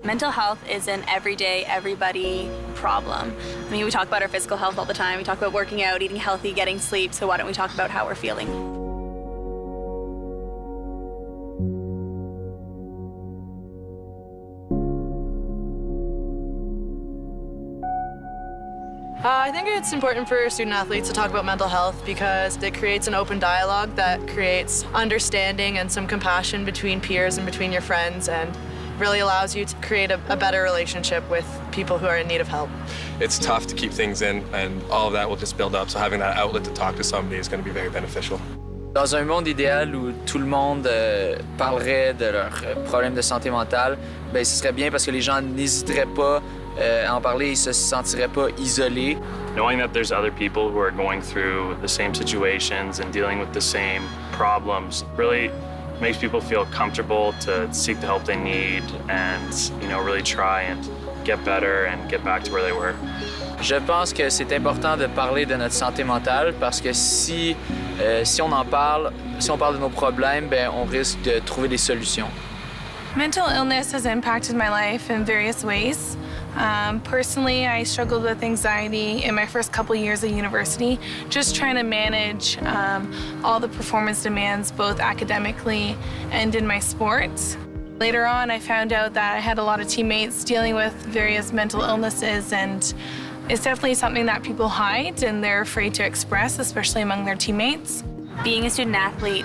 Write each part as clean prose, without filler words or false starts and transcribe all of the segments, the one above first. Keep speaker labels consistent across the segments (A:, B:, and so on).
A: Mental health is an everyday, everybody problem. I mean, we talk about our physical health all the time. We talk about working out, eating healthy, getting sleep, so why don't we talk about how we're feeling?
B: I think it's important for student athletes to talk about mental health because it creates an open dialogue that creates understanding and some compassion between peers and between your friends, and really allows you to create a better relationship with people who are in need of help.
C: It's tough to keep things in, and all of that will just build up, so having that outlet to talk to somebody is going to be very beneficial.
D: Dans un monde idéal où tout le monde parlerait de leurs problèmes de santé mentale, ben, ce serait bien parce que les gens n'hésiteraient pas à en parler, ils se sentiraient pas isolés.
E: Knowing that there's other people who are going through the same situations and dealing with the same problems really makes people feel comfortable to seek the help they need and, really try and get better and get back to where they were.
D: Je pense que c'est important de parler de notre santé mentale parce que si on en parle, si on parle de nos problèmes, ben, on risque de trouver des solutions.
F: Mental illness has impacted my life in various ways. Personally, I struggled with anxiety in my first couple years of university, just trying to manage all the performance demands, both academically and in my sports. Later on, I found out that I had a lot of teammates dealing with various mental illnesses, and it's definitely something that people hide and they're afraid to express, especially among their teammates.
A: Being a student athlete,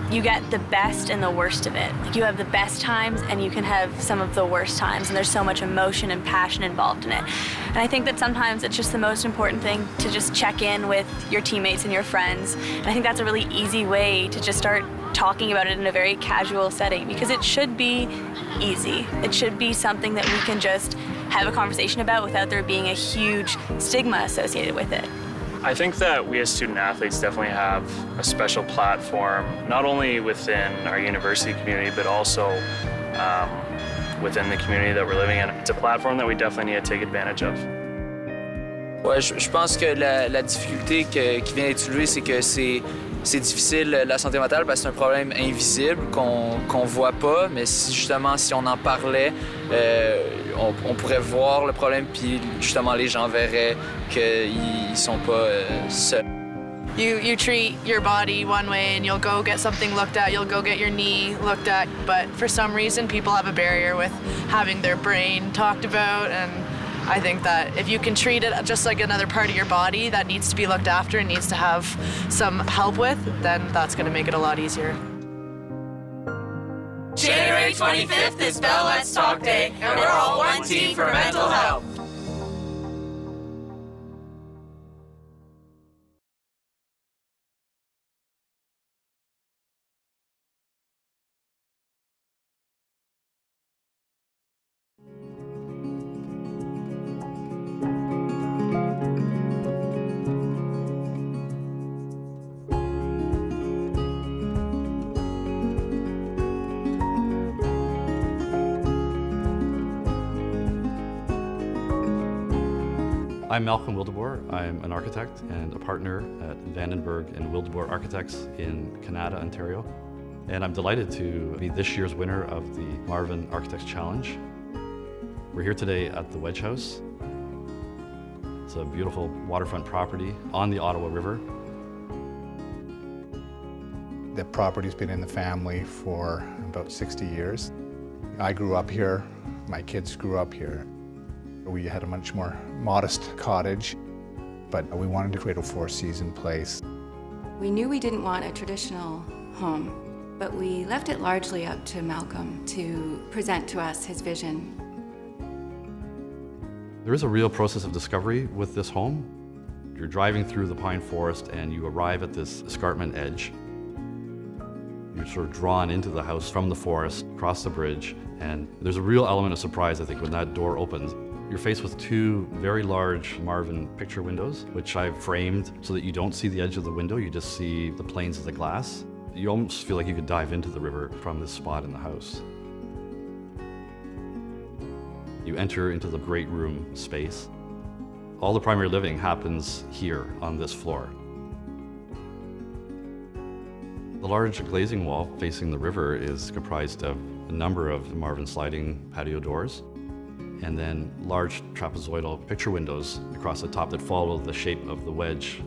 A: you get the best and the worst of it. Like, you have the best times and you can have some of the worst times, and there's so much emotion and passion involved in it. And I think that sometimes it's just the most important thing to just check in with your teammates and your friends. And I think that's a really easy way to just start talking about it in a very casual setting, because it should be easy. It should be something that we can just have a conversation about without there being a huge stigma associated with it.
E: I think that we as student athletes definitely have a special platform, not only within our university community, but also within the community that we're living in. It's a platform that we definitely need to take advantage of.
D: Ouais, je pense que la difficulté qui vient d'être soulevée, c'est que c'est difficile, la santé mentale, parce que c'est un problème invisible qu'on voit pas, mais si on en parlait, on pourrait voir le problème, puis justement les gens verraient qu'ils sont pas seuls.
B: You treat your body one way and you'll go get something looked at, you'll go get your knee looked at, but for some reason people have a barrier with having their brain talked about, and I think that if you can treat it just like another part of your body that needs to be looked after and needs to have some help with, then that's going to make it a lot easier.
G: January 25th is Bell Let's Talk Day, and we're all one team for mental health.
H: I'm Malcolm Wildeboer. I'm an architect and a partner at Vandenberg and Wildeboer Architects in Canada, Ontario. And I'm delighted to be this year's winner of the Marvin Architects Challenge. We're here today at the Wedge House. It's a beautiful waterfront property on the Ottawa River.
I: The property's been in the family for about 60 years. I grew up here, my kids grew up here. We had a much more modest cottage, but we wanted to create a four-season place.
J: We knew we didn't want a traditional home, but we left it largely up to Malcolm to present to us his vision.
H: There is a real process of discovery with this home. You're driving through the pine forest and you arrive at this escarpment edge. You're sort of drawn into the house from the forest, across the bridge, and there's a real element of surprise, I think, when that door opens. You're faced with two very large Marvin picture windows, which I've framed so that you don't see the edge of the window, you just see the planes of the glass. You almost feel like you could dive into the river from this spot in the house. You enter into the great room space. All the primary living happens here on this floor. The The large glazing wall facing the river is comprised of a number of Marvin sliding patio doors, and then large trapezoidal picture windows across the top that follow the shape of the wedge.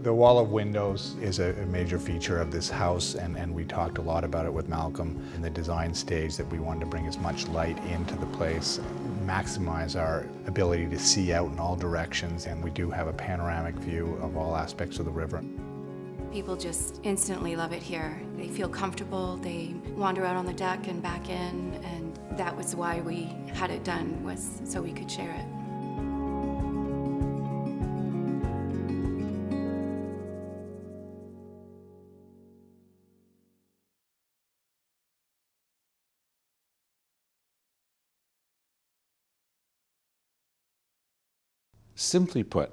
I: The wall of windows is a major feature of this house, and we talked a lot about it with Malcolm in the design stage, that we wanted to bring as much light into the place, maximize our ability to see out in all directions, and we do have a panoramic view of all aspects of the river.
J: People just instantly love it here. They feel comfortable, they wander out on the deck and back in, and that was why we had it done, was so we could share it.
K: Simply put,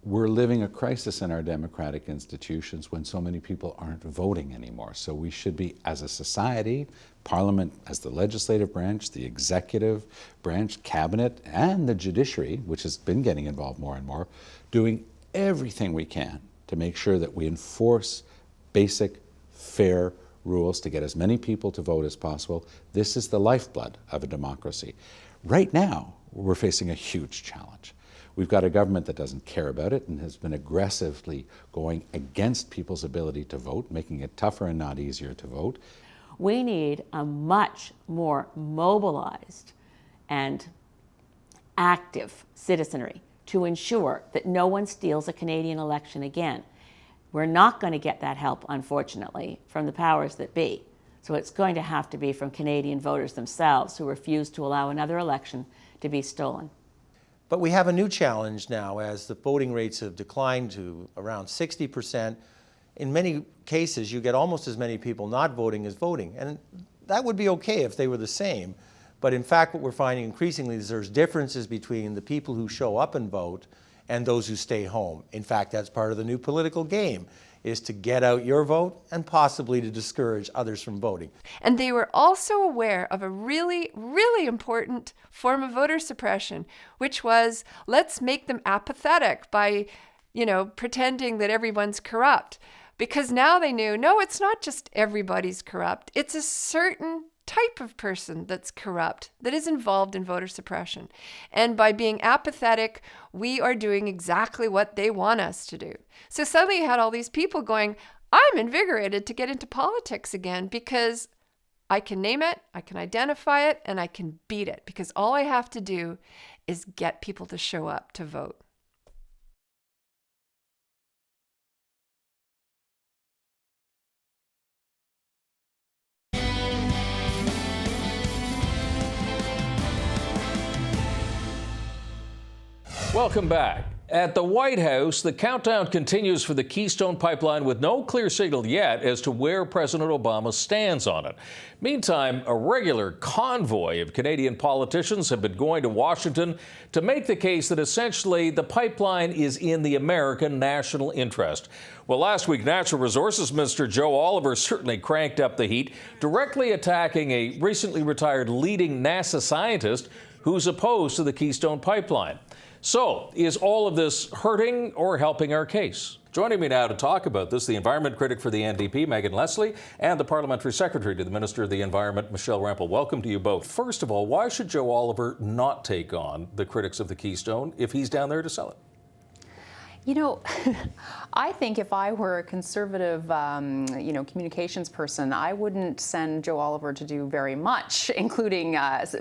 K: we're living a crisis in our democratic institutions when so many people aren't voting anymore. So we should be, as a society, Parliament as the legislative branch, the executive branch, cabinet, and the judiciary, which has been getting involved more and more, doing everything we can to make sure that we enforce basic, fair rules to get as many people to vote as possible. This is the lifeblood of a democracy. Right now, we're facing a huge challenge. We've got a government that doesn't care about it and has been aggressively going against people's ability to vote, making it tougher and not easier to vote.
L: We need a much more mobilized and active citizenry to ensure that no one steals a Canadian election again. We're not going to get that help, unfortunately, from the powers that be. So it's going to have to be from Canadian voters themselves who refuse to allow another election to be stolen.
M: But we have a new challenge now as the voting rates have declined to around 60%. In many cases, you get almost as many people not voting as voting. And that would be okay if they were the same. But in fact, what we're finding increasingly is there's differences between the people who show up and vote and those who stay home. In fact, that's part of the new political game, is to get out your vote and possibly to discourage others from voting.
N: And they were also aware of a really, really important form of voter suppression, which was, let's make them apathetic by, pretending that everyone's corrupt. Because now they knew, no, it's not just everybody's corrupt. It's a certain type of person that's corrupt, that is involved in voter suppression. And by being apathetic, we are doing exactly what they want us to do. So suddenly you had all these people going, I'm invigorated to get into politics again because I can name it, I can identify it, and I can beat it, because all I have to do is get people to show up to vote.
O: Welcome back. At the White House, the countdown continues for the Keystone Pipeline with no clear signal yet as to where President Obama stands on it. Meantime, a regular convoy of Canadian politicians have been going to Washington to make the case that essentially the pipeline is in the American national interest. Well, last week, Natural Resources Minister Joe Oliver certainly cranked up the heat, directly attacking a recently retired leading NASA scientist who's opposed to the Keystone Pipeline. So, is all of this hurting or helping our case? Joining me now to talk about this, the environment critic for the NDP, Megan Leslie, and the parliamentary secretary to the Minister of the Environment, Michelle Rempel. Welcome to you both. First of all, why should Joe Oliver not take on the critics of the Keystone if he's down there to sell it?
P: I think if I were a conservative, communications person, I wouldn't send Joe Oliver to do very much, including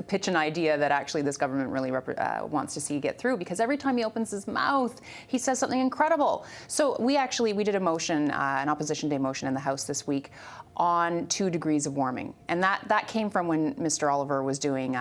P: pitch an idea that actually this government really wants to see get through, because every time he opens his mouth, he says something incredible. So we did a motion, an opposition day motion in the House this week on 2 degrees of warming. And that came from when Mr. Oliver was doing,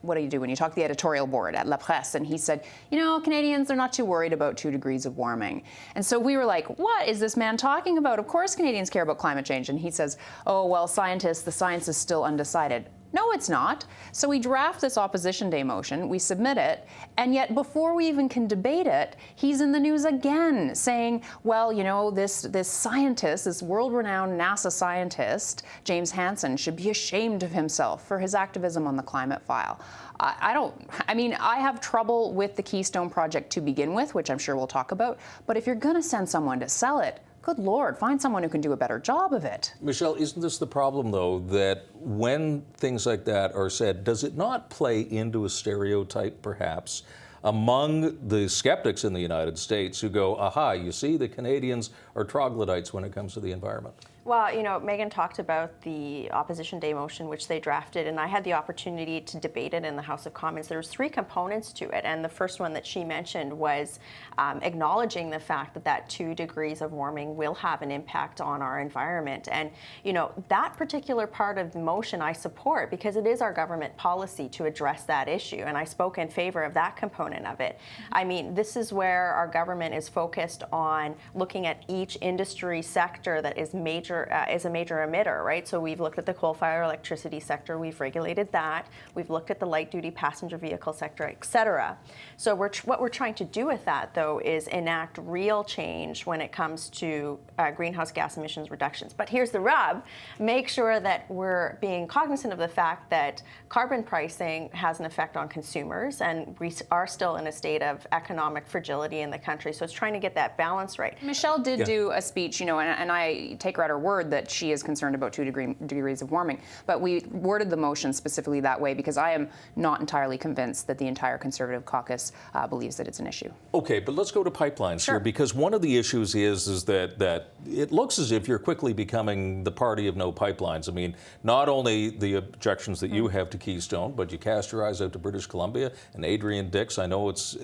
P: what do you do when you talk to the editorial board at La Presse? And he said, Canadians, they're not too worried about 2 degrees of warming. And so we were like, what is this man talking about? Of course Canadians care about climate change. And he says, oh, well, scientists, the science is still undecided. No, it's not. So we draft this opposition day motion, we submit it, and yet before we even can debate it, he's in the news again saying, well, this scientist, this world-renowned NASA scientist, James Hansen, should be ashamed of himself for his activism on the climate file. I have trouble with the Keystone Project to begin with, which I'm sure we'll talk about, but if you're gonna send someone to sell it, good Lord, find someone who can do a better job of it.
O: Michelle, isn't this the problem, though, that when things like that are said, does it not play into a stereotype, perhaps, among the skeptics in the United States who go, aha, you see, the Canadians are troglodytes when it comes to the environment?
Q: Well, you know, Megan talked about the Opposition Day motion, which they drafted, and I had the opportunity to debate it in the House of Commons. There was 3 components to it, and the first one that she mentioned was acknowledging the fact that that 2 degrees of warming will have an impact on our environment. And, you know, that particular part of the motion I support because it is our government policy to address that issue, and I spoke in favor of that component of it. I mean, this is where our government is focused on looking at each industry sector that is a major emitter, right? So we've looked at the coal-fired electricity sector, we've regulated that, we've looked at the light-duty passenger vehicle sector, et cetera. So what we're trying to do with that, though, is enact real change when it comes to greenhouse gas emissions reductions. But here's the rub: make sure that we're being cognizant of the fact that carbon pricing has an effect on consumers, and we are still in a state of economic fragility in the country. So it's trying to get that balance right.
P: Michelle did do a speech, you know, and I take her at her word that she is concerned about 2 degrees of warming. But we worded the motion specifically that way because I am not entirely convinced that the entire Conservative caucus believes that it's an issue.
O: Okay, but let's go to pipelines here, because one of the issues is that it looks as if you're quickly becoming the party of no pipelines. I mean, not only the objections that you have to Keystone, but you cast your eyes out to British Columbia, and Adrian Dix, I know it's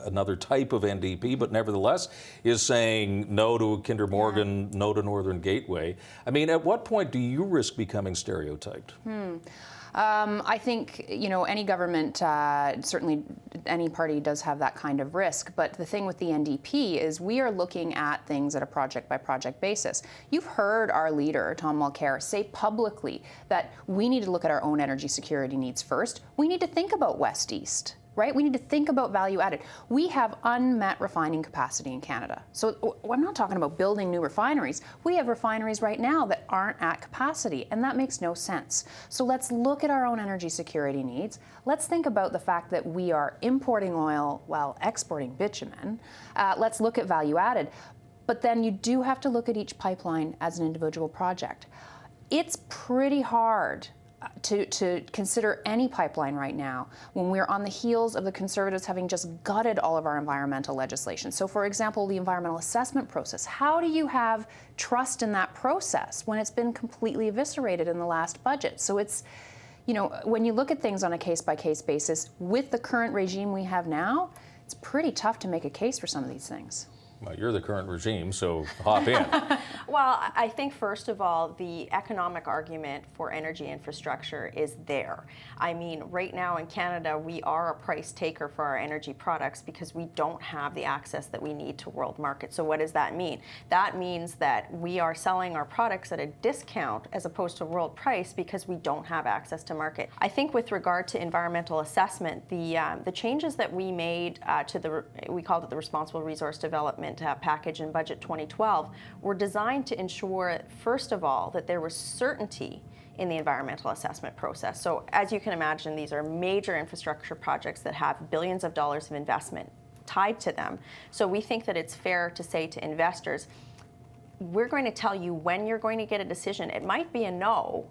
O: another type of NDP, but nevertheless is saying no to Kinder Morgan, no to Northern Gateway. I mean, at what point do you risk becoming stereotyped?
P: I think, you know, any government, certainly any party does have that kind of risk. But the thing with the NDP is we are looking at things at a project-by-project basis. You've heard our leader, Tom Mulcair, say publicly that we need to look at our own energy security needs first. We need to think about West-East. Right? We need to think about value added. We have unmet refining capacity in Canada. So I'm not talking about building new refineries. We have refineries right now that aren't at capacity, and that makes no sense. So let's look at our own energy security needs. Let's think about the fact that we are importing oil while exporting bitumen. Let's look at value added. But then you do have to look at each pipeline as an individual project. It's pretty hard to consider any pipeline right now when we're on the heels of the Conservatives having just gutted all of our environmental legislation. So for example, the environmental assessment process. How do you have trust in that process when it's been completely eviscerated in the last budget? So it's, you know, when you look at things on a case-by-case basis, with the current regime we have now, it's pretty tough to make a case for some of these things.
O: Well, you're the current regime, so hop in.
Q: Well, I think first of all, the economic argument for energy infrastructure is there. I mean, right now in Canada, we are a price taker for our energy products because we don't have the access that we need to world markets. So what does that mean? That means that we are selling our products at a discount as opposed to world price because we don't have access to market. I think with regard to environmental assessment, the changes that we made to we called it the Responsible Resource Development package in Budget 2012 were designed to ensure, first of all, that there was certainty in the environmental assessment process. So as you can imagine, these are major infrastructure projects that have billions of dollars of investment tied to them. So we think that it's fair to say to investors, we're going to tell you when you're going to get a decision. It might be a no,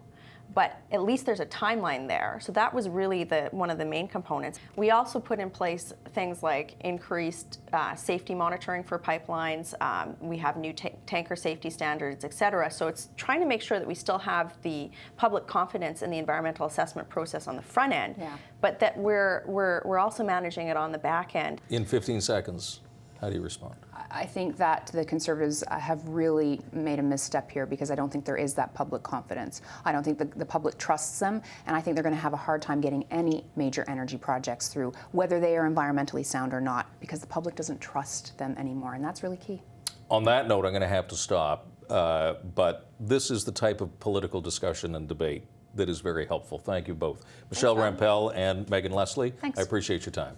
Q: but at least there's a timeline there. So that was really one of the main components. We also put in place things like increased safety monitoring for pipelines. We have new tanker safety standards, et cetera. So it's trying to make sure that we still have the public confidence in the environmental assessment process on the front end, but that we're also managing it on the back end.
O: In 15 seconds, how do you respond?
P: I think that the Conservatives have really made a misstep here because I don't think there is that public confidence. I don't think the public trusts them, and I think they're going to have a hard time getting any major energy projects through, whether they are environmentally sound or not, because the public doesn't trust them anymore, and that's really key.
O: On that note, I'm going to have to stop, but this is the type of political discussion and debate that is very helpful. Thank you both. Michelle Rampell and Megan Leslie,
P: Thanks.
O: I appreciate your time.